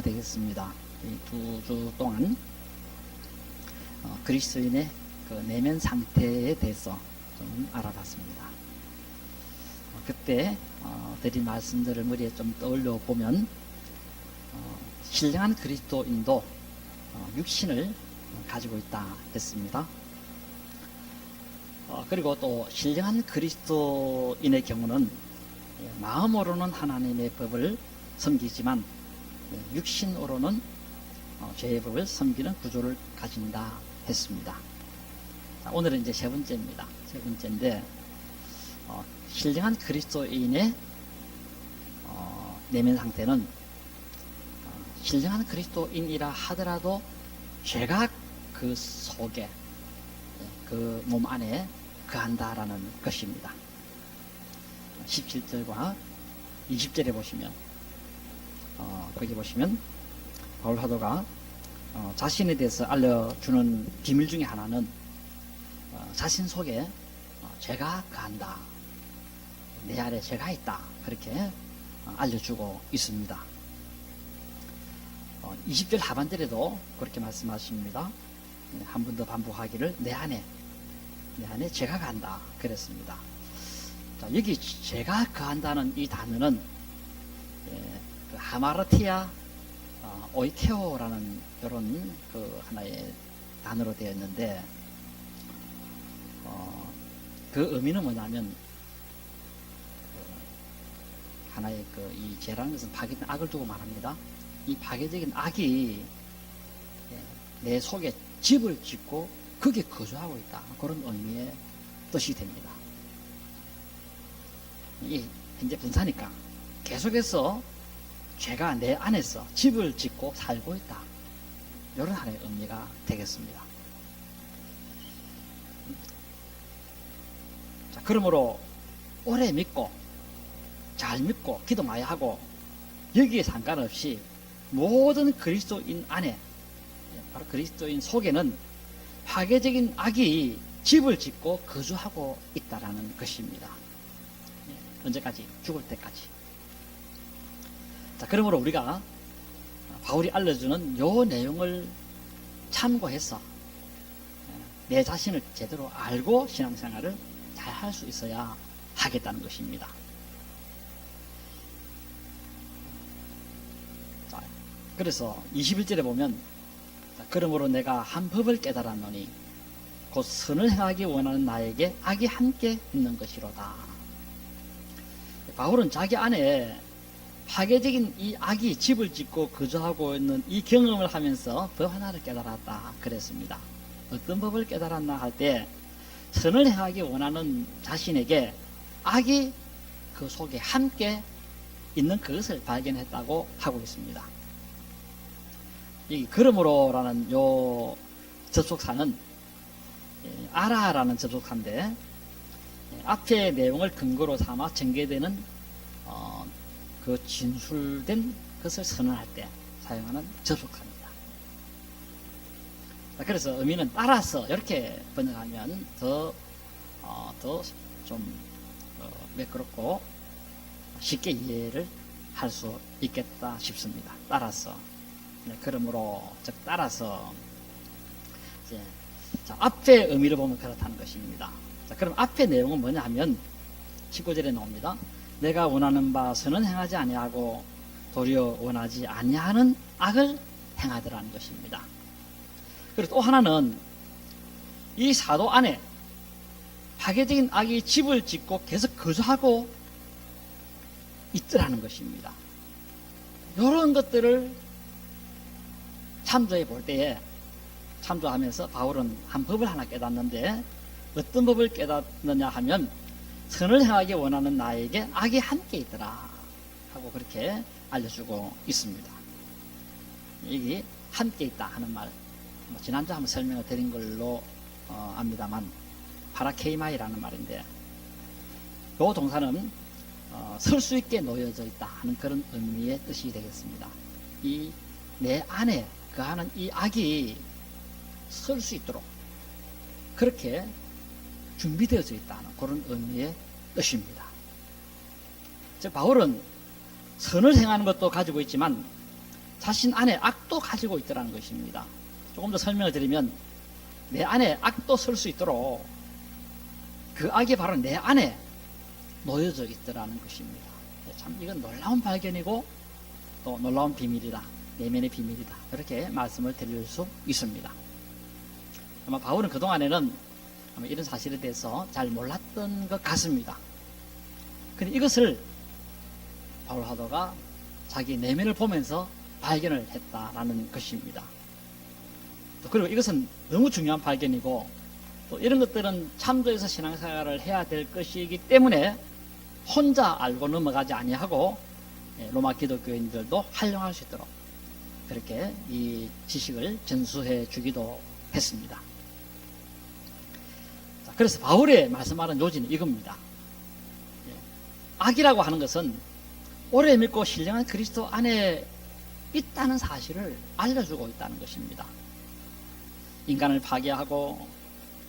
되겠습니다. 이 2주 동안 그리스도인의 그 내면 상태에 대해서 좀 알아봤습니다. 그때 드린 말씀들을 머리에 좀 떠올려 보면 신령한 그리스도인도 육신을 가지고 있다 했습니다. 그리고 또 신령한 그리스도인의 경우는 마음으로는 하나님의 법을 섬기지만 육신으로는 죄의 법을 섬기는 구조를 가진다 했습니다. 자, 오늘은 이제 세 번째입니다. 세 번째인데 신령한 그리스도인의 내면 상태는 신령한 그리스도인이라 하더라도 죄가 그 속에 그 몸 안에 거한다라는 것입니다. 17절과 20절에 보시면 거기 보시면 바울 사도가 자신에 대해서 알려주는 비밀 중에 하나는 자신 속에 죄가 거한다, 내 안에 죄가 있다, 그렇게 알려주고 있습니다. 20절 하반절에도 그렇게 말씀하십니다. 한 번 더 반복하기를 내 안에 죄가 거한다 그랬습니다. 자, 여기 죄가 거한다는 이 단어는 그 하마르티아 오이테오라는 이런 그 하나의 단어로 되어 있는데 그 의미는 뭐냐면 하나의 그 이 죄라는 것은 파괴된 악을 두고 말합니다. 이 파괴적인 악이 내 속에 집을 짓고 거기에 거주하고 있다, 그런 의미의 뜻이 됩니다. 이 현재 분사니까 계속해서 죄가 내 안에서 집을 짓고 살고 있다, 이런 하나의 의미가 되겠습니다. 자, 그러므로 오래 믿고 잘 믿고 기도해야 하고, 여기에 상관없이 모든 그리스도인 안에, 바로 그리스도인 속에는 파괴적인 악이 집을 짓고 거주하고 있다라는 것입니다. 언제까지? 죽을 때까지. 자, 그러므로 우리가 바울이 알려주는 요 내용을 참고해서 내 자신을 제대로 알고 신앙생활을 잘 할 수 있어야 하겠다는 것입니다. 자, 그래서 21절에 보면, 그러므로 내가 한 법을 깨달았노니 곧 선을 행하기 원하는 나에게 악이 함께 있는 것이로다. 바울은 자기 안에 파괴적인 이 악이 집을 짓고 거주하고 있는 이 경험을 하면서 법 하나를 깨달았다 그랬습니다. 어떤 법을 깨달았나 할 때, 선을 행하기 원하는 자신에게 악이 그 속에 함께 있는 그것을 발견했다고 하고 있습니다. 이 그러므로라는 요 접속사는 아라라는 접속사인데, 앞의 내용을 근거로 삼아 전개되는 그 진술된 것을 선언할 때 사용하는 접속사입니다. 그래서 의미는 따라서 이렇게 번역하면 더 좀 매끄럽고 쉽게 이해를 할 수 있겠다 싶습니다. 따라서. 네, 그러므로 즉 따라서 이제 자, 앞의 의미를 보면 그렇다는 것입니다. 자, 그럼 앞의 내용은 뭐냐 하면 19절에 나옵니다. 내가 원하는 바 선은 행하지 아니하고 도리어 원하지 아니하는 악을 행하더라는 것입니다. 그리고 또 하나는 이 사도 안에 파괴적인 악이 집을 짓고 계속 거주하고 있더라는 것입니다. 이런 것들을 참조해 볼 때에, 참조하면서 바울은 한 법을 하나 깨닫는데, 어떤 법을 깨닫느냐 하면 선을 행하기 원하는 나에게 악이 함께 있더라 하고 그렇게 알려주고 있습니다. 이게 함께 있다 하는 말, 지난주 한번 설명을 드린 걸로 압니다만 파라케이마이라는 말인데, 이 동사는 설 수 있게 놓여져 있다 하는 그런 의미의 뜻이 되겠습니다. 이 내 안에 거하는 이 악이 설 수 있도록 그렇게 준비되어져 있다는 그런 의미의 뜻입니다. 즉 바울은 선을 행하는 것도 가지고 있지만 자신 안에 악도 가지고 있더라는 것입니다. 조금 더 설명을 드리면 내 안에 악도 설 수 있도록 그 악이 바로 내 안에 놓여져 있더라는 것입니다. 참 이건 놀라운 발견이고 또 놀라운 비밀이다. 내면의 비밀이다. 이렇게 말씀을 드릴 수 있습니다. 아마 바울은 그동안에는 아마 이런 사실에 대해서 잘 몰랐던 것 같습니다. 근데 이것을 바울 사도가 자기 내면을 보면서 발견을 했다라는 것입니다. 또 그리고 이것은 너무 중요한 발견이고 또 이런 것들은 참조해서 신앙생활을 해야 될 것이기 때문에 혼자 알고 넘어가지 아니하고 로마 기독교인들도 활용할 수 있도록 그렇게 이 지식을 전수해 주기도 했습니다. 자, 그래서 바울의 말씀하는 요지는 이겁니다. 악이라고 하는 것은 오래 믿고 신령한 그리스도 안에 있다는 사실을 알려주고 있다는 것입니다. 인간을 파괴하고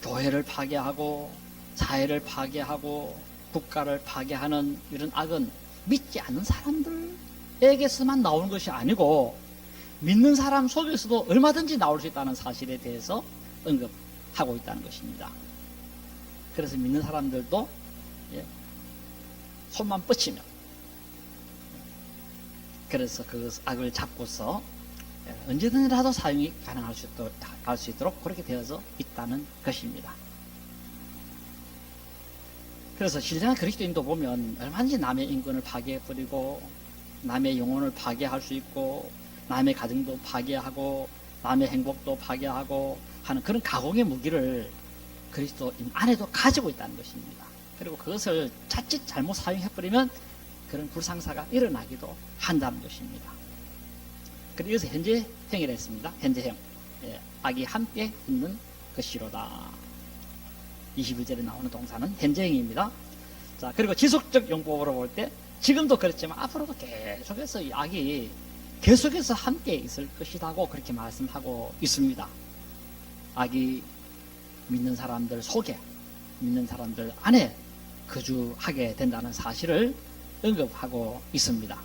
교회를 파괴하고 사회를 파괴하고 국가를 파괴하는 이런 악은 믿지 않는 사람들에게서만 나오는 것이 아니고 믿는 사람 속에서도 얼마든지 나올 수 있다는 사실에 대해서 언급하고 있다는 것입니다. 그래서 믿는 사람들도 손만 뻗치면 그래서 그 악을 잡고서 언제든지라도 사용이 가능할 수 있도록 그렇게 되어져 있다는 것입니다. 그래서 신령한 그리스도인도 보면 얼마든지 남의 인권을 파괴해버리고 남의 영혼을 파괴할 수 있고 남의 가정도 파괴하고 남의 행복도 파괴하고 하는 그런 가공의 무기를 그리스도인 안에도 가지고 있다는 것입니다. 그리고 그것을 자칫 잘못 사용해버리면 그런 불상사가 일어나기도 한다는 것입니다. 그리고 여기서 현재형이라 했습니다. 현재형. 악이 함께 있는 것이로다. 21절에 나오는 동사는 현재형입니다. 자, 그리고 지속적 용법으로 볼 때 지금도 그렇지만 앞으로도 계속해서 이 악이 계속해서 함께 있을 것이라고 그렇게 말씀하고 있습니다. 악이 믿는 사람들 속에, 믿는 사람들 안에 거주하게 된다는 사실을 언급하고 있습니다.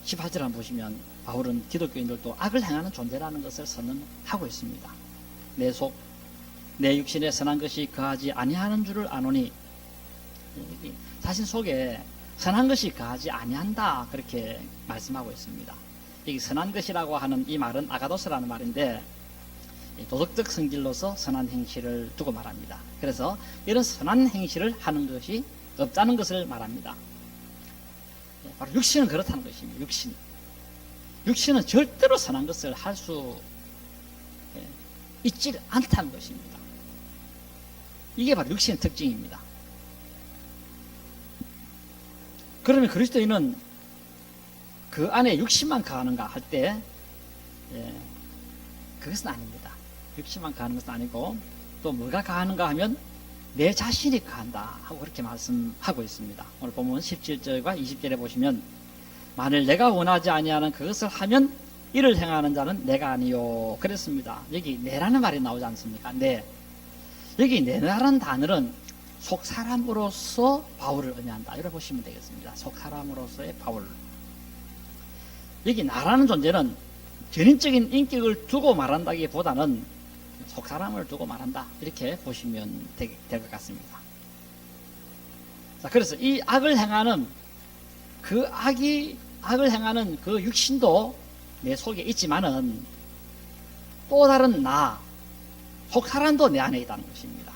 18절 한번 보시면 바울은 기독교인들도 악을 행하는 존재라는 것을 선언하고 있습니다. 내 속, 내 육신에 선한 것이 거하지 아니하는 줄을 아노니 자신 속에 선한 것이 거하지 아니한다 그렇게 말씀하고 있습니다. 이 선한 것이라고 하는 이 말은 아가도스라는 말인데 도덕적 성질로서 선한 행실을 두고 말합니다. 그래서 이런 선한 행실을 하는 것이 없다는 것을 말합니다. 바로 육신은 그렇다는 것입니다. 육신은 절대로 선한 것을 할 수 있지 않다는 것입니다. 이게 바로 육신의 특징입니다. 그러면 그리스도인은 그 안에 육신만 거하는가 할 때 그것은 아닙니다. 육신만 거하는 것은 아니고 또 뭐가 거하는가 하면 내 자신이 거한다 하고 그렇게 말씀하고 있습니다. 오늘 보면 17절과 20절에 보시면 만일 내가 원하지 아니하는 그것을 하면 이를 행하는 자는 내가 아니요 그랬습니다. 여기 내라는 말이 나오지 않습니까? 내. 여기 내라는 단어는 속 사람으로서 바울을 의미한다 이렇게 보시면 되겠습니다. 속 사람으로서의 바울. 여기 나라는 존재는 전인적인 인격을 두고 말한다기보다는 속 사람을 두고 말한다 이렇게 보시면 될 것 같습니다. 자, 그래서 이 악을 행하는 악을 행하는 그 육신도 내 속에 있지만은 또 다른 나, 속 사람도 내 안에 있다는 것입니다.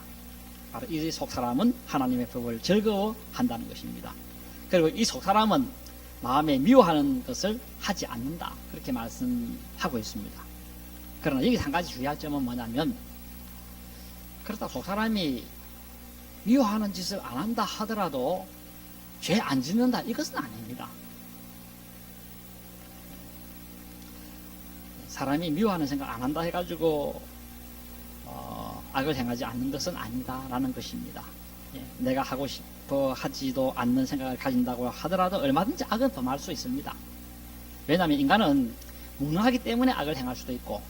바로 이 속 사람은 하나님의 법을 즐거워한다는 것입니다. 그리고 이 속 사람은 마음에 미워하는 것을 하지 않는다 그렇게 말씀하고 있습니다. 그러나 여기 한 가지 주의할 점은 뭐냐면 그렇다고 속 사람이 미워하는 짓을 안 한다 하더라도 죄 안 짓는다 이것은 아닙니다. 사람이 미워하는 생각 안 한다 해가지고 악을 행하지 않는 것은 아니다라는 것입니다. 내가 하고 싶어 하지도 않는 생각을 가진다고 하더라도 얼마든지 악은 범할 수 있습니다. 왜냐하면 인간은 무능하기 때문에 악을 행할 수도 있고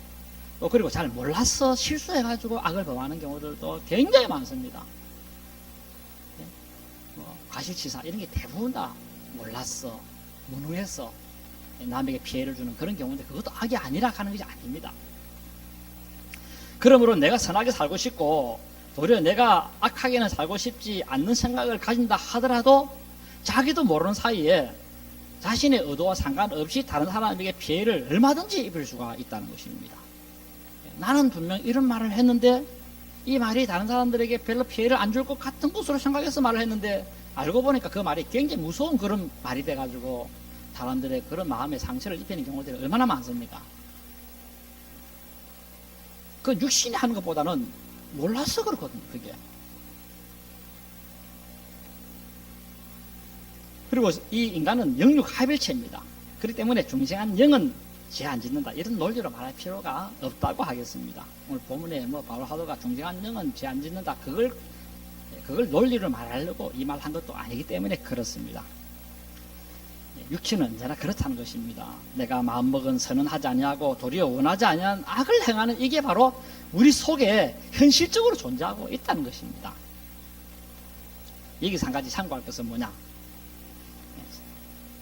또 그리고 잘 몰라서 실수해가지고 악을 범하는 경우들도 굉장히 많습니다. 과실치사 이런 게 대부분 다 몰랐어, 무능했어, 남에게 피해를 주는 그런 경우인데 그것도 악이 아니라 하는 것이 아닙니다. 그러므로 내가 선하게 살고 싶고 도리어 내가 악하게는 살고 싶지 않는 생각을 가진다 하더라도 자기도 모르는 사이에 자신의 의도와 상관없이 다른 사람에게 피해를 얼마든지 입을 수가 있다는 것입니다. 나는 분명 이런 말을 했는데 이 말이 다른 사람들에게 별로 피해를 안 줄 것 같은 것으로 생각해서 말을 했는데 알고 보니까 그 말이 굉장히 무서운 그런 말이 돼가지고 사람들의 그런 마음의 상처를 입히는 경우들이 얼마나 많습니까? 그 육신이 하는 것보다는 몰라서 그렇거든요, 그게. 그리고 이 인간은 영육 합일체입니다. 그렇기 때문에 중생한 영은 죄 안 짓는다, 이런 논리로 말할 필요가 없다고 하겠습니다. 오늘 본문에 바울 사도가 중생한 영은 죄 안 짓는다, 그걸 논리로 말하려고 이 말 한 것도 아니기 때문에 그렇습니다. 육신은 언제나 그렇다는 것입니다. 내가 마음먹은 선은 하지 아니하고 도리어 원하지 아니한 악을 행하는 이게 바로 우리 속에 현실적으로 존재하고 있다는 것입니다. 여기서 한 가지 참고할 것은 뭐냐?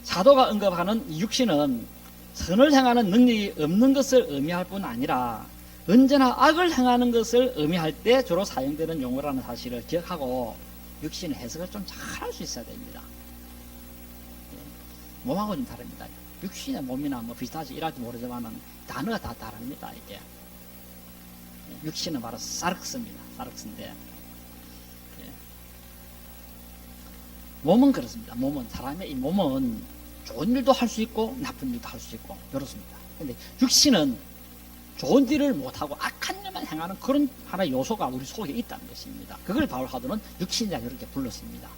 사도가 언급하는 이 육신은 선을 행하는 능력이 없는 것을 의미할 뿐 아니라 언제나 악을 행하는 것을 의미할 때 주로 사용되는 용어라는 사실을 기억하고 육신의 해석을 좀 잘 할 수 있어야 됩니다. 몸하고 좀 다릅니다. 육신의 몸이나 비슷하지 이럴지 모르지만 단어가 다 다릅니다. 이게 육신은 바로 사르크스입니다. 사르크스인데 몸은 그렇습니다. 사람의 이 몸은 좋은 일도 할 수 있고 나쁜 일도 할 수 있고 그렇습니다. 근데 육신은 좋은 일을 못하고 악한 일만 행하는 그런 하나의 요소가 우리 속에 있다는 것입니다. 그걸 바울 사도는 육신이라 이렇게 불렀습니다.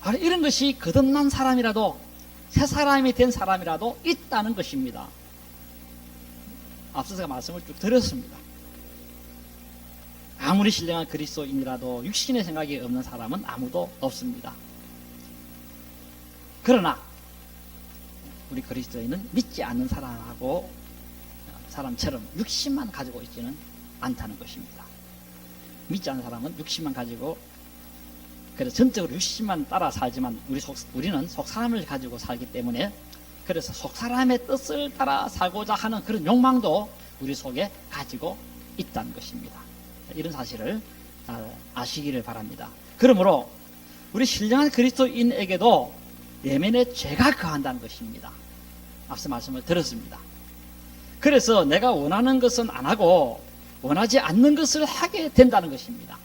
바로 이런 것이 거듭난 사람이라도 새 사람이 된 사람이라도 있다는 것입니다. 앞서서 말씀을 쭉 드렸습니다. 아무리 신령한 그리스도인이라도 육신의 생각이 없는 사람은 아무도 없습니다. 그러나 우리 그리스도인은 믿지 않는 사람처럼 육신만 가지고 있지는 않다는 것입니다. 믿지 않는 사람은 육신만 가지고 그래서 전적으로 육신만 따라 살지만 우리는 속사람을 가지고 살기 때문에 그래서 속사람의 뜻을 따라 살고자 하는 그런 욕망도 우리 속에 가지고 있다는 것입니다. 이런 사실을 잘 아시기를 바랍니다. 그러므로 우리 신령한 그리스도인에게도 내면에 죄가 거한다는 것입니다. 앞서 말씀을 들었습니다. 그래서 내가 원하는 것은 안 하고 원하지 않는 것을 하게 된다는 것입니다.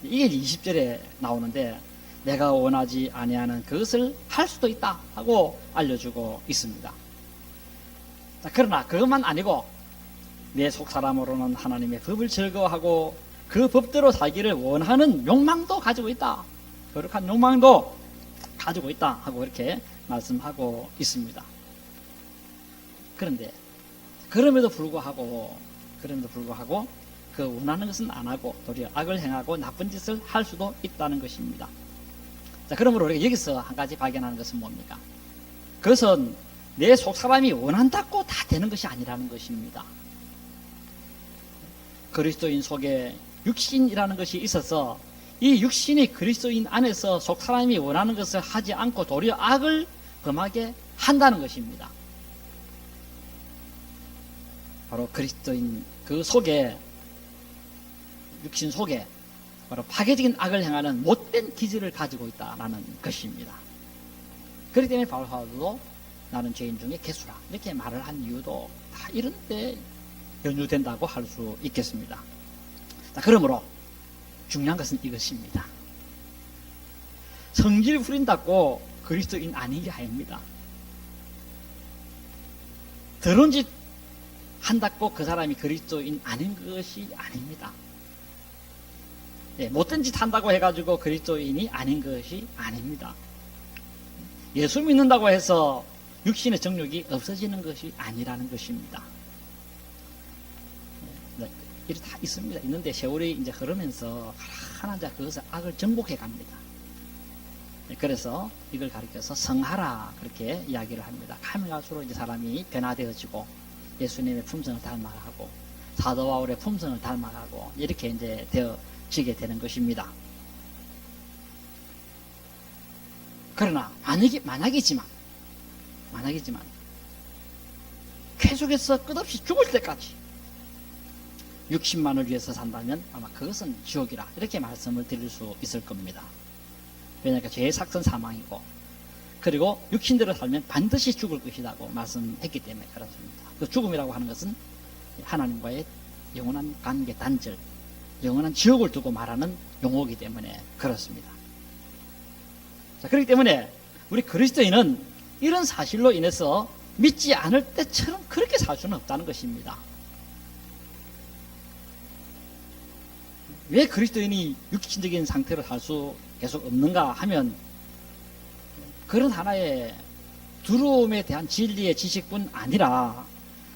이게 20절에 나오는데 내가 원하지 아니하는 그것을 할 수도 있다 하고 알려주고 있습니다. 자, 그러나 그것만 아니고 내 속사람으로는 하나님의 법을 즐거워하고 그 법대로 살기를 원하는 욕망도 가지고 있다. 거룩한 욕망도 가지고 있다 하고 이렇게 말씀하고 있습니다. 그런데 그럼에도 불구하고 그 원하는 것은 안 하고 도리어 악을 행하고 나쁜 짓을 할 수도 있다는 것입니다. 자, 그러므로 우리가 여기서 한 가지 발견하는 것은 뭡니까? 그것은 내 속사람이 원한다고 다 되는 것이 아니라는 것입니다. 그리스도인 속에 육신이라는 것이 있어서 이 육신이 그리스도인 안에서 속사람이 원하는 것을 하지 않고 도리어 악을 범하게 한다는 것입니다. 바로 그리스도인 그 속에 육신 속에 바로 파괴적인 악을 행하는 못된 기질을 가지고 있다라는 것입니다. 그렇기 때문에 바울 사도도 나는 죄인 중에 괴수라 이렇게 말을 한 이유도 다 이런 데 연유된다고 할 수 있겠습니다. 자, 그러므로 중요한 것은 이것입니다. 성질 부린다고 그리스도인 아닌 게 아닙니다. 더러운 짓 한다고 그 사람이 그리스도인 아닌 것이 아닙니다. 못된 짓 한다고 해가지고 그리스도인이 아닌 것이 아닙니다. 예수 믿는다고 해서 육신의 정욕이 없어지는 것이 아니라는 것입니다. 이렇게 다 있습니다. 있는데 세월이 이제 흐르면서 하나하나 그것을 악을 정복해 갑니다. 그래서 이걸 가리켜서 성하라 그렇게 이야기를 합니다. 가면 갈수록 이제 사람이 변화되어지고 예수님의 품성을 닮아가고 사도 바울의 품성을 닮아가고 이렇게 이제 되어지게 되는 것입니다. 그러나 만약이지만 계속해서 끝없이 죽을 때까지 육신만을 위해서 산다면 아마 그것은 지옥이라 이렇게 말씀을 드릴 수 있을 겁니다. 왜냐하면 죄의 삭선 사망이고, 그리고 육신대로 살면 반드시 죽을 것이라고 말씀했기 때문에 그렇습니다. 그 죽음이라고 하는 것은 하나님과의 영원한 관계 단절, 영원한 지옥을 두고 말하는 용어이기 때문에 그렇습니다. 자, 그렇기 때문에 우리 그리스도인은 이런 사실로 인해서 믿지 않을 때처럼 그렇게 살 수는 없다는 것입니다. 왜 그리스도인이 육신적인 상태로 살 수 계속 없는가 하면, 그런 하나의 두려움에 대한 진리의 지식뿐 아니라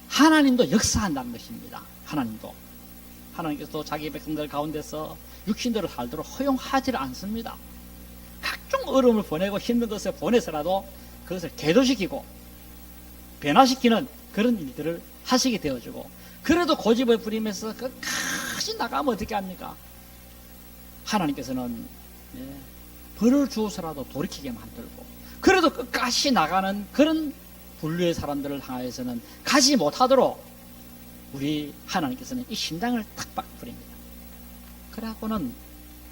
하나님도 역사한다는 것입니다. 하나님께서도 자기 백성들 가운데서 육신대로 살도록 허용하지를 않습니다. 각종 어려움을 보내고 힘든 것을 보내서라도 그것을 계도시키고 변화시키는 그런 일들을 하시게 되어주고, 그래도 고집을 부리면서 끝까지 나가면 어떻게 합니까? 하나님께서는 벌을 주어서라도 돌이키게 만들고, 그래도 끝까지 나가는 그런 분류의 사람들을 향하여서는 가지 못하도록 우리 하나님께서는 이 심장을 탁 박부립니다. 그래갖고는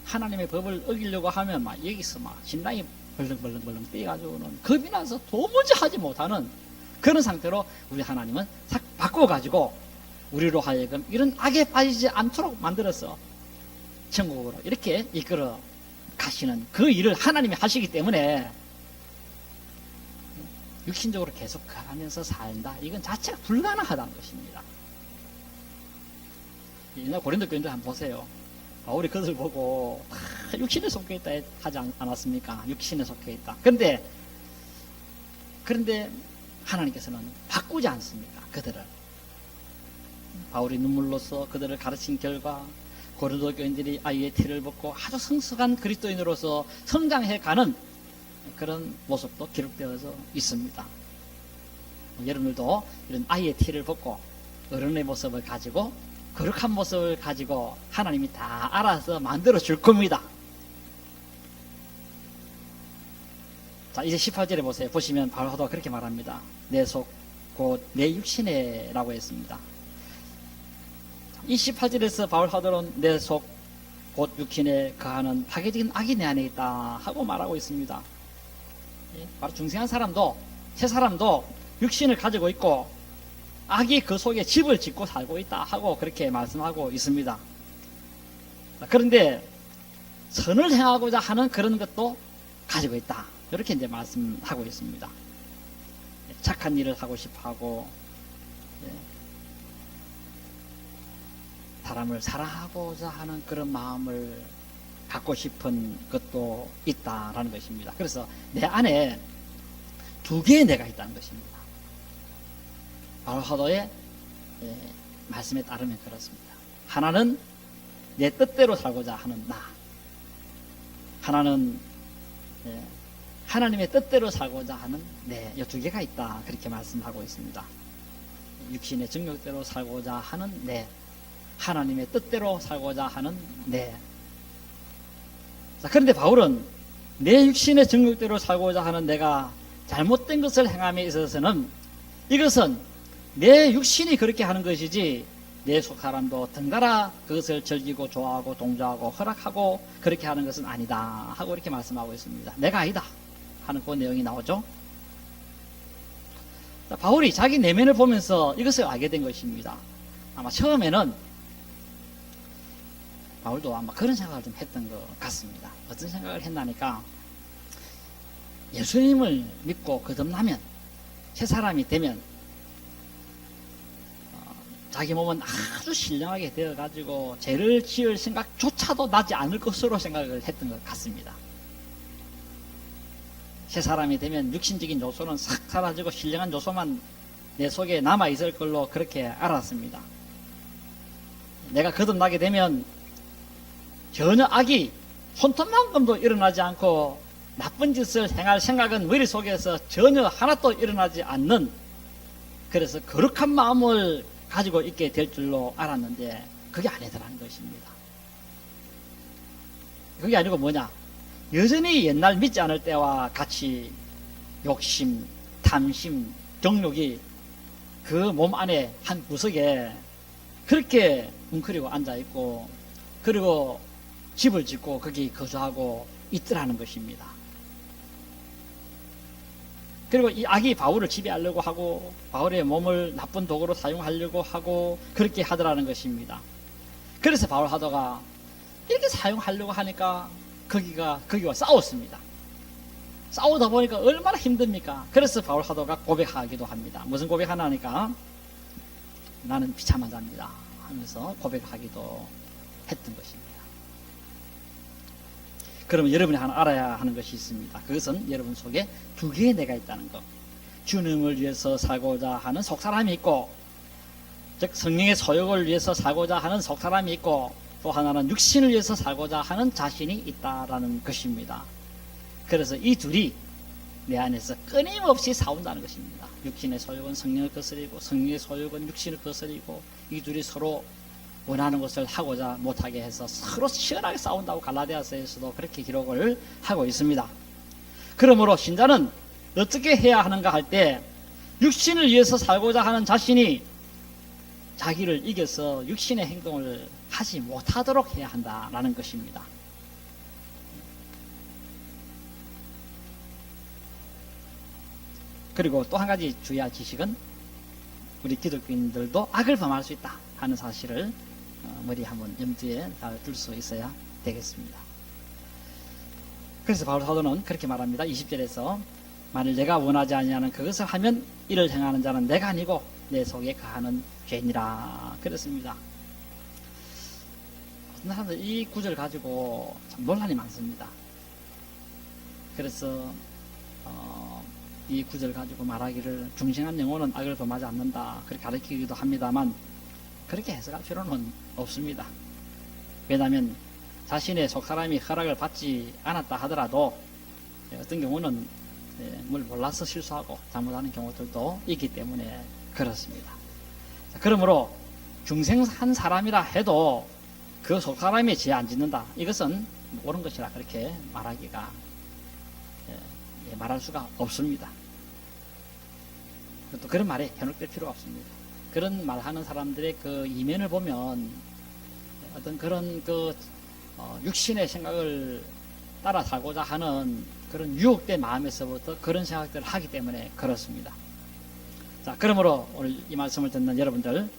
하나님의 법을 어기려고 하면 여기서 심장이 벌렁벌렁 뛰어가지고는 겁이 나서 도무지 하지 못하는 그런 상태로 우리 하나님은 싹 바꿔가지고 우리로 하여금 이런 악에 빠지지 않도록 만들어서 천국으로 이렇게 이끌어 가시는 그 일을 하나님이 하시기 때문에 육신적으로 계속 가면서 산다, 이건 자체가 불가능하다는 것입니다. 옛날 고린도 교인들 한번 보세요. 바울이 그것을 보고 육신에 속해 있다 하지 않았습니까? 육신에 속해 있다. 그런데 하나님께서는 바꾸지 않습니까? 그들을. 바울이 눈물로써 그들을 가르친 결과 고린도 교인들이 아이의 티를 벗고 아주 성숙한 그리스도인으로서 성장해가는 그런 모습도 기록되어서 있습니다. 여러분들도 이런 아이의 티를 벗고 어른의 모습을 가지고, 거룩한 모습을 가지고 하나님이 다 알아서 만들어 줄 겁니다. 자, 이제 18절에 보세요. 보시면 바울도 그렇게 말합니다. 내 속 곧 내 육신에 라고 했습니다. 이 18절에서 바울 사도는 내 속 곧 육신에 거하는 파괴적인 악이 내 안에 있다 하고 말하고 있습니다. 바로 중생한 사람도, 새 사람도 육신을 가지고 있고 악이 그 속에 집을 짓고 살고 있다 하고 그렇게 말씀하고 있습니다. 그런데 선을 행하고자 하는 그런 것도 가지고 있다, 이렇게 이제 말씀하고 있습니다. 착한 일을 하고 싶어 하고, 사람을 사랑하고자 하는 그런 마음을 갖고 싶은 것도 있다라는 것입니다. 그래서 내 안에 두 개의 내가 있다는 것입니다. 바로 사도의 말씀에 따르면 그렇습니다. 하나는 내 뜻대로 살고자 하는 나, 하나는 하나님의 뜻대로 살고자 하는 내, 이 두 개가 있다, 그렇게 말씀하고 있습니다. 육신의 정욕대로 살고자 하는 내, 하나님의 뜻대로 살고자 하는 내. 자, 그런데 바울은 내 육신의 정욕대로 살고자 하는 내가 잘못된 것을 행함에 있어서는 이것은 내 육신이 그렇게 하는 것이지 내 속 사람도 덩달아 그것을 즐기고 좋아하고 동조하고 허락하고 그렇게 하는 것은 아니다 하고 이렇게 말씀하고 있습니다. 내가 아니다 하는 그 내용이 나오죠. 자, 바울이 자기 내면을 보면서 이것을 알게 된 것입니다. 아마 처음에는 바울도 아마 그런 생각을 좀 했던 것 같습니다. 어떤 생각을 했나니까, 예수님을 믿고 거듭나면, 새 사람이 되면 자기 몸은 아주 신령하게 되어가지고 죄를 지을 생각조차도 나지 않을 것으로 생각을 했던 것 같습니다. 새 사람이 되면 육신적인 요소는 싹 사라지고 신령한 요소만 내 속에 남아있을 걸로 그렇게 알았습니다. 내가 거듭나게 되면 전혀 악이 손톱만큼도 일어나지 않고 나쁜 짓을 행할 생각은 머릿속에서 전혀 하나도 일어나지 않는, 그래서 거룩한 마음을 가지고 있게 될 줄로 알았는데 그게 아니더라는 것입니다. 그게 아니고 뭐냐, 여전히 옛날 믿지 않을 때와 같이 욕심, 탐심, 정욕이 그 몸 안에 한 구석에 그렇게 웅크리고 앉아있고, 그리고 집을 짓고 거기 거주하고 있더라는 것입니다. 그리고 이 악이 바울을 지배하려고 하고 바울의 몸을 나쁜 도구로 사용하려고 하고 그렇게 하더라는 것입니다. 그래서 바울 하다가 이렇게 사용하려고 하니까 거기와 싸웠습니다. 싸우다 보니까 얼마나 힘듭니까? 그래서 바울 하다가 고백하기도 합니다. 무슨 고백하나 하니까 나는 비참한 자입니다 하면서 고백하기도 했던 것입니다. 그러면 여러분이 하나 알아야 하는 것이 있습니다. 그것은 여러분 속에 두 개의 내가 있다는 것. 주님을 위해서 살고자 하는 속사람이 있고, 즉 성령의 소욕을 위해서 살고자 하는 속사람이 있고, 또 하나는 육신을 위해서 살고자 하는 자신이 있다라는 것입니다. 그래서 이 둘이 내 안에서 끊임없이 싸운다는 것입니다. 육신의 소욕은 성령을 거스리고 성령의 소욕은 육신을 거스리고, 이 둘이 서로 원하는 것을 하고자 못하게 해서 서로 시원하게 싸운다고 갈라디아서에서도 그렇게 기록을 하고 있습니다. 그러므로 신자는 어떻게 해야 하는가 할 때, 육신을 위해서 살고자 하는 자신이 자기를 이겨서 육신의 행동을 하지 못하도록 해야 한다라는 것입니다. 그리고 또 한 가지 주의할 지식은, 우리 기독교인들도 악을 범할 수 있다 하는 사실을 머리 한번 염두에 둘 수 있어야 되겠습니다. 그래서 바울 사도는 그렇게 말합니다. 20절에서 만일 내가 원하지 아니하는 그것을 하면 이를 행하는 자는 내가 아니고 내 속에 거하는 죄니라 그랬습니다. 어떤 사람들 이 구절 가지고 참 논란이 많습니다. 그래서 이 구절 가지고 말하기를 중생한 영혼은 악을 범하지 않는다 그렇게 가르치기도 합니다만, 그렇게 해석할 필요는 없습니다. 왜냐하면 자신의 속사람이 허락을 받지 않았다 하더라도 어떤 경우는 뭘 몰라서 실수하고 잘못하는 경우들도 있기 때문에 그렇습니다. 그러므로 중생한 사람이라 해도 그 속사람이 죄 안 짓는다, 이것은 옳은 것이라 그렇게 말하기가 말할 수가 없습니다. 또 그런 말에 현혹될 필요가 없습니다. 그런 말하는 사람들의 그 이면을 보면 어떤 그런 육신의 생각을 따라 살고자 하는 그런 유혹된 마음에서부터 그런 생각들을 하기 때문에 그렇습니다. 자, 그러므로 오늘 이 말씀을 듣는 여러분들,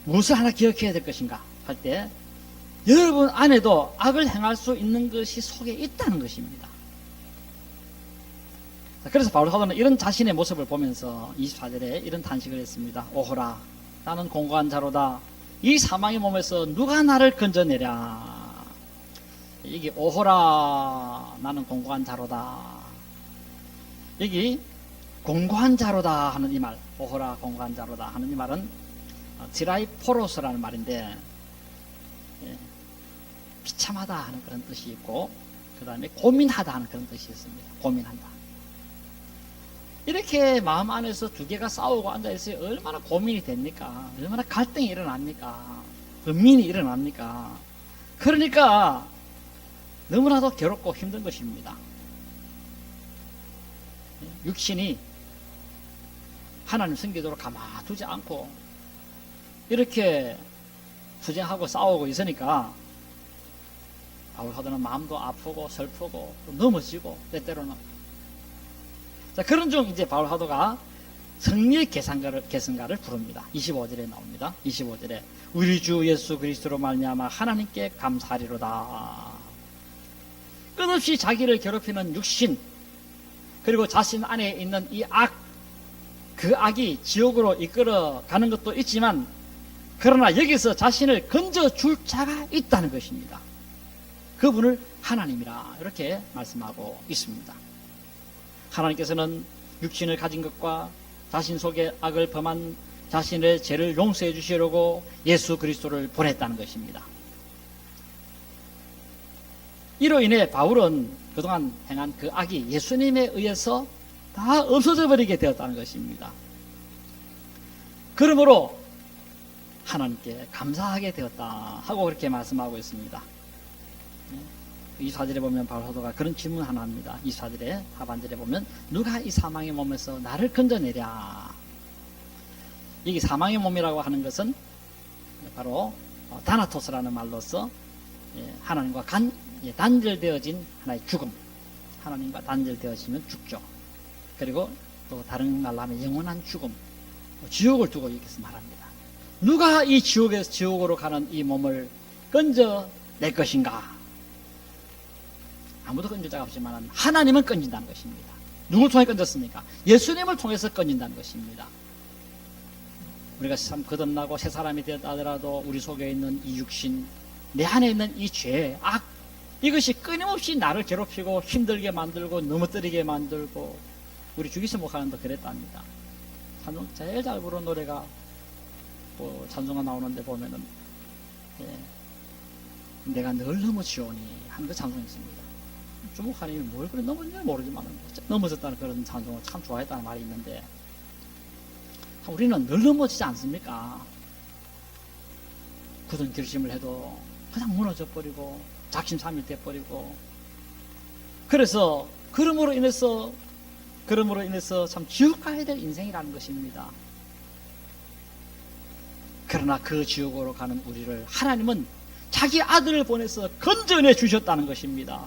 무엇을 하나 기억해야 될 것인가 할 때, 여러분 안에도 악을 행할 수 있는 것이 속에 있다는 것입니다. 그래서 바울 사도는 이런 자신의 모습을 보면서 24절에 이런 탄식을 했습니다. 오호라, 나는 공고한 자로다. 이 사망의 몸에서 누가 나를 건져내랴. 여기 오호라, 나는 공고한 자로다. 여기 공고한 자로다 하는 이 말, 오호라 공고한 자로다 하는 이 말은 드라이포로스라는 말인데, 비참하다 하는 그런 뜻이 있고, 그 다음에 고민하다 하는 그런 뜻이 있습니다. 고민한다. 이렇게 마음 안에서 두 개가 싸우고 앉아있어요. 얼마나 고민이 됩니까? 얼마나 갈등이 일어납니까? 은민이 일어납니까? 그러니까 너무나도 괴롭고 힘든 것입니다. 육신이 하나님 섬기도록 가만두지 않고 이렇게 투쟁하고 싸우고 있으니까 바울 사도는 마음도 아프고 슬프고 또 넘어지고 때때로는. 자, 그런 중 이제 바울 사도가 승리의 계승가를 부릅니다. 25절에 나옵니다. 25절에 우리 주 예수 그리스도로 말미암아 하나님께 감사하리로다. 끝없이 자기를 괴롭히는 육신, 그리고 자신 안에 있는 이 악, 그 악이 지옥으로 이끌어 가는 것도 있지만, 그러나 여기서 자신을 건져줄 자가 있다는 것입니다. 그분을 하나님이라 이렇게 말씀하고 있습니다. 하나님께서는 육신을 가진 것과 자신 속에 악을 범한 자신의 죄를 용서해 주시려고 예수 그리스도를 보냈다는 것입니다. 이로 인해 바울은 그동안 행한 그 악이 예수님에 의해서 다 없어져 버리게 되었다는 것입니다. 그러므로 하나님께 감사하게 되었다 하고 그렇게 말씀하고 있습니다. 24절에 보면 바울 사도가 그런 질문 하나 합니다. 24절에 하반절에 보면 누가 이 사망의 몸에서 나를 건져내랴. 여기 사망의 몸이라고 하는 것은 바로 다나토스라는 말로서 하나님과 단절되어진 하나의 죽음, 하나님과 단절되어지면 죽죠. 그리고 또 다른 말로 하면 영원한 죽음, 지옥을 두고 여기서 말합니다. 누가 이 지옥에서 지옥으로 가는 이 몸을 건져낼 것인가? 아무도 건질 자가 없지만 하나님은 건진다는 것입니다. 누굴 통해 건졌습니까? 예수님을 통해서 건진다는 것입니다. 우리가 참 거듭나고 새 사람이 되었다 하더라도 우리 속에 있는 이 육신, 내 안에 있는 이 죄, 악, 이것이 끊임없이 나를 괴롭히고 힘들게 만들고 넘어뜨리게 만들고, 우리 주기수 목사님도 그랬답니다. 찬송 제일 잘 부르는 노래가 찬송가 나오는데 보면은 내가 늘 넘어지오니 하는 그 찬송이 있습니다. 주목하님이 뭘 그래 넘어졌는지 모르지만 넘어졌다는 그런 찬송을 참 좋아했다는 말이 있는데, 우리는 늘 넘어지지 않습니까? 굳은 결심을 해도 그냥 무너져 버리고 작심삼일 돼 버리고, 그래서 그러므로 인해서 참 지옥 가야 될 인생이라는 것입니다. 그러나 그 지옥으로 가는 우리를 하나님은 자기 아들을 보내서 건져내 주셨다는 것입니다.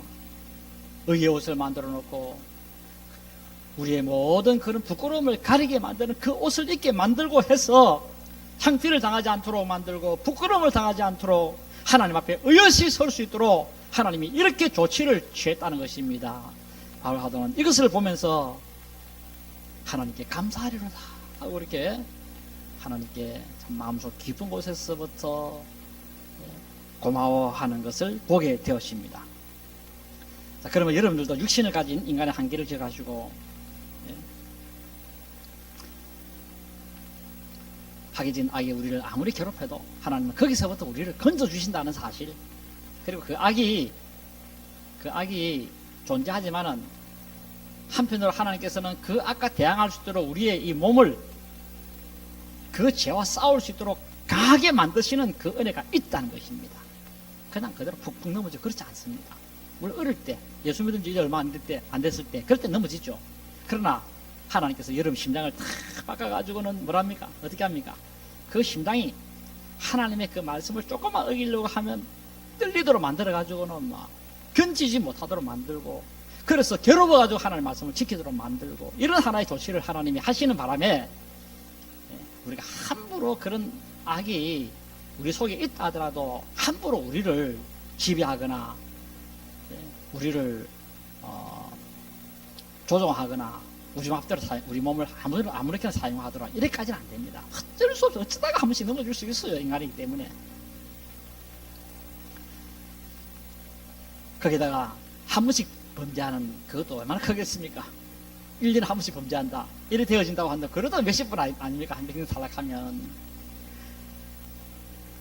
의의 옷을 만들어 놓고 우리의 모든 그런 부끄러움을 가리게 만드는 그 옷을 입게 만들고 해서 창피를 당하지 않도록 만들고 부끄러움을 당하지 않도록 하나님 앞에 의젓이 설 수 있도록 하나님이 이렇게 조치를 취했다는 것입니다. 바울 사도는 이것을 보면서 하나님께 감사하리로다 하고 이렇게 하나님께 참 마음속 깊은 곳에서부터 고마워하는 것을 보게 되었습니다. 자, 그러면 여러분들도 육신을 가진 인간의 한계를 지어가지고 파괴진 악이 우리를 아무리 괴롭혀도 하나님은 거기서부터 우리를 건져주신다는 사실, 그리고 그 악이 존재하지만은 한편으로 하나님께서는 그 악과 대항할 수 있도록 우리의 이 몸을 그 죄와 싸울 수 있도록 강하게 만드시는 그 은혜가 있다는 것입니다. 그냥 그대로 푹푹 넘어져 그렇지 않습니다. 우리 어릴 때 예수 믿은 지 얼마 안 됐을 때 그럴 때 넘어지죠. 그러나 하나님께서 여러분 심장을 탁 바꿔가지고는 뭐랍니까? 어떻게 합니까? 그 심장이 하나님의 그 말씀을 조금만 어기려고 하면 떨리도록 만들어가지고는 막 견지지 못하도록 만들고, 그래서 괴로워가지고 하나님의 말씀을 지키도록 만들고, 이런 하나의 조치를 하나님이 하시는 바람에 우리가 함부로 그런 악이 우리 속에 있다 하더라도 함부로 우리를 지배하거나 우리를 조종하거나 우리 맘대로 우리 몸을 아무렇게나 사용하더라 이렇게까지는 안 됩니다. 어쩔 수 없어. 어쩌다가 한 번씩 넘어질 수 있어요. 인간이기 때문에. 거기다가 한 번씩 범죄하는 그것도 얼마나 크겠습니까? 1년에 한 번씩 범죄한다 이래 되어진다고 한다. 그러다 몇십 분 아닙니까? 한 평생 살락하면.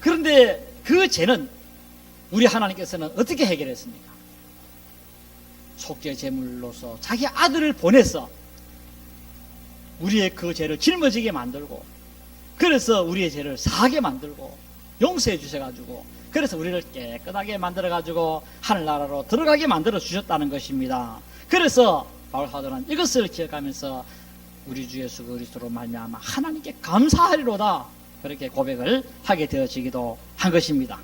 그런데 그 죄는 우리 하나님께서는 어떻게 해결했습니까? 속죄 제물로서 자기 아들을 보내서 우리의 그 죄를 짊어지게 만들고, 그래서 우리의 죄를 사하게 만들고 용서해 주셔가지고, 그래서 우리를 깨끗하게 만들어가지고 하늘나라로 들어가게 만들어 주셨다는 것입니다. 그래서 바울 사도는 이것을 기억하면서 우리 주 예수 그리스도로 말미암아 하나님께 감사하리로다 그렇게 고백을 하게 되어지기도 한 것입니다.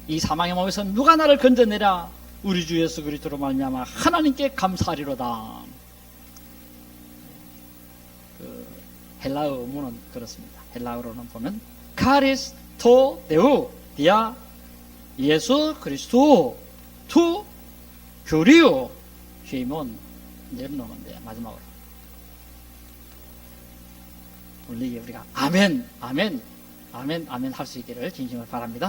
이 사망의 몸에서 누가 나를 건져내랴? 우리 주 예수 그리스도로 말미암아 하나님께 감사하리로다. 헬라어 문은 그렇습니다. 헬라어로는 보면 카리스토 데우 디아 예수 그리스도 투 교리오 쉐이몬 이런 놈인데 마지막으로 우리가 아멘 아멘 아멘 아멘 할 수 있기를 진심으로 바랍니다.